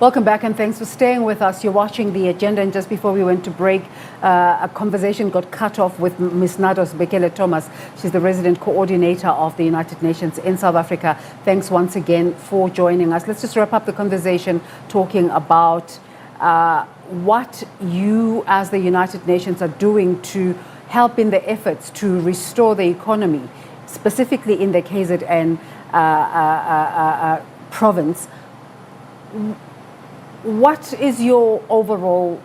Welcome back and thanks for staying with us. You're watching The Agenda, and just before we went to break, a conversation got cut off with Ms. Nardos Bekele-Thomas. She's the resident coordinator of the United Nations in South Africa. Thanks once again for joining us. Let's just wrap up the conversation talking about what you as the United Nations are doing to help in the efforts to restore the economy, specifically in the KZN province. What is your overall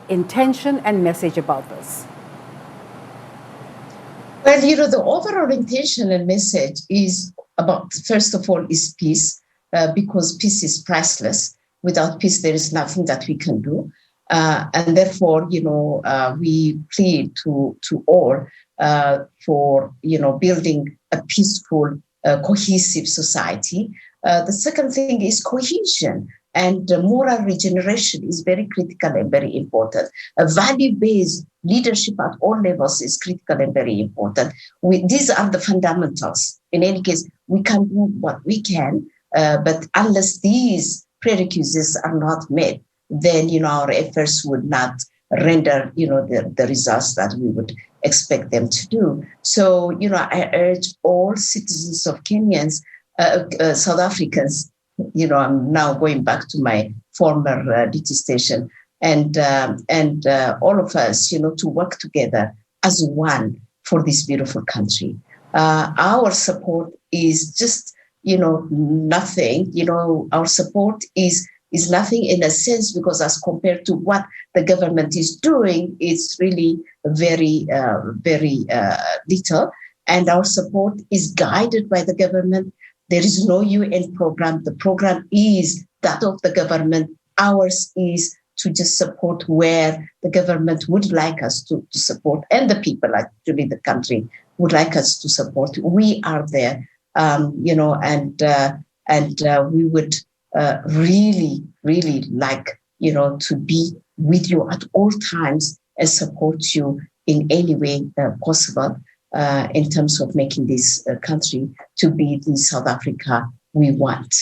intention and message about this? Well, the overall intention and message is about, first of all, is peace, because peace is priceless. Without peace, there is nothing that we can do. And therefore, we plead to all for, building a peaceful, cohesive society. The second thing is cohesion. And moral regeneration is very critical and very important. A value-based leadership at all levels is critical and very important. These are the fundamentals. In any case, we can do what we can, but unless these prerequisites are not met, then our efforts would not render the results that we would expect them to do. So I urge all citizens of Kenyans, South Africans. I'm now going back to my former duty station, and all of us, to work together as one for this beautiful country. Our support is just, nothing. Our support is nothing in a sense, because as compared to what the government is doing, it's really very, very little. And our support is guided by the government. There is no UN program. The program is that of the government. Ours is to just support where the government would like us to support, and the people, actually the country, would like us to support. We are there, and we would really, really like, to be with you at all times and support you in any way possible. In terms of making this country to be the South Africa we want.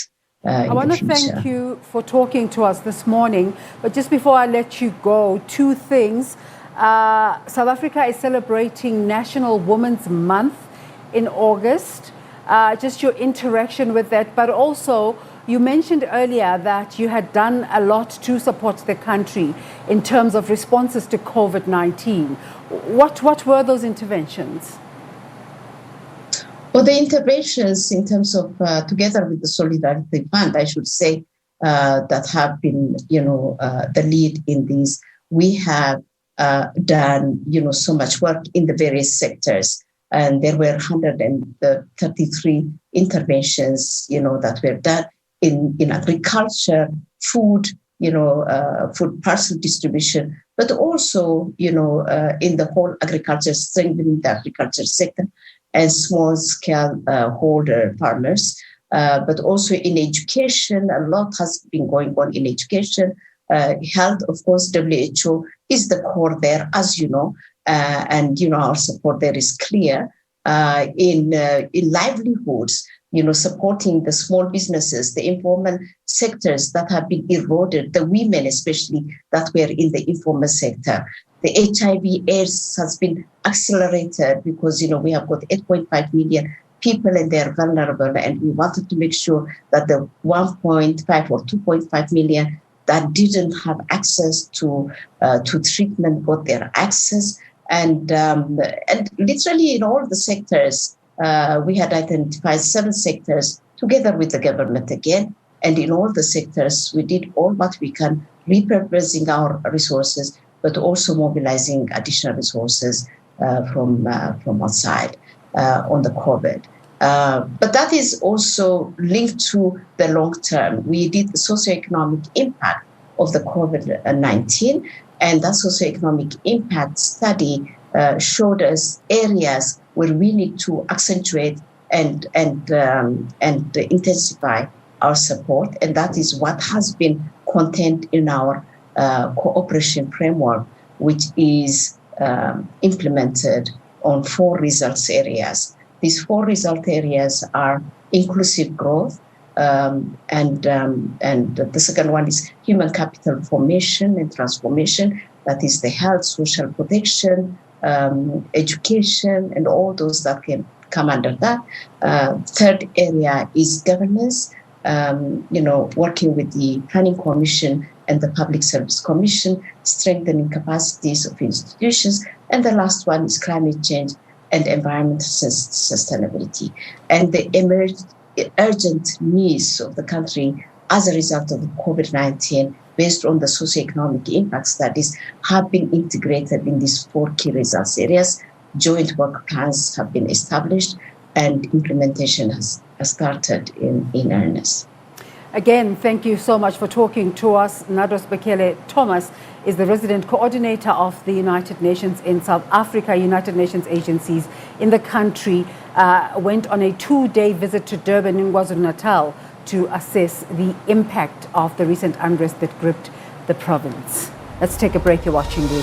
I want to thank you for talking to us this morning. But just before I let you go, two things. South Africa is celebrating National Women's Month in August. Just your interaction with that. But also, you mentioned earlier that you had done a lot to support the country in terms of responses to COVID-19. What were those interventions? Well, the interventions in terms of, together with the Solidarity Fund, I should say, that have been, the lead in these, we have done, so much work in the various sectors. And there were 133 interventions, that were done in agriculture, food, food parcel distribution, but also, in the whole agriculture, strengthening the agriculture sector and small-scale holder farmers, but also in education. A lot has been going on in education. Health, of course, WHO is the core there, as you know, and, our support there is clear. In livelihoods, supporting the small businesses, the informal sectors that have been eroded, the women especially that were in the informal sector. The HIV/AIDS has been accelerated because, we have got 8.5 million people and they're vulnerable, and we wanted to make sure that the 1.5 or 2.5 million that didn't have access to treatment got their access. And literally in all the sectors, we had identified 7 sectors together with the government again. And in all the sectors, we did all what we can, repurposing our resources, but also mobilizing additional resources from outside on the COVID. But that is also linked to the long term. We did the socioeconomic impact of the COVID-19, and that socioeconomic impact study showed us areas where we need to accentuate and intensify our support, and that is what has been contained in our cooperation framework, which is implemented on 4 results areas. These 4 result areas are inclusive growth, and the second one is human capital formation and transformation. That is the health, social protection, education, and all those that can come under that. Third area is governance, working with the Planning Commission and the Public Service Commission, strengthening capacities of institutions. And the last one is climate change and environmental sustainability. And the urgent needs of the country as a result of COVID-19, based on the socioeconomic impact studies, have been integrated in these 4 key results areas. Joint work plans have been established and implementation has started in earnest. Again, thank you so much for talking to us. Nardos Bekele-Thomas is the resident coordinator of the United Nations in South Africa, United Nations agencies in the country, went on a 2-day visit to Durban in KwaZulu-Natal to assess the impact of the recent unrest that gripped the province. Let's take a break. You're watching the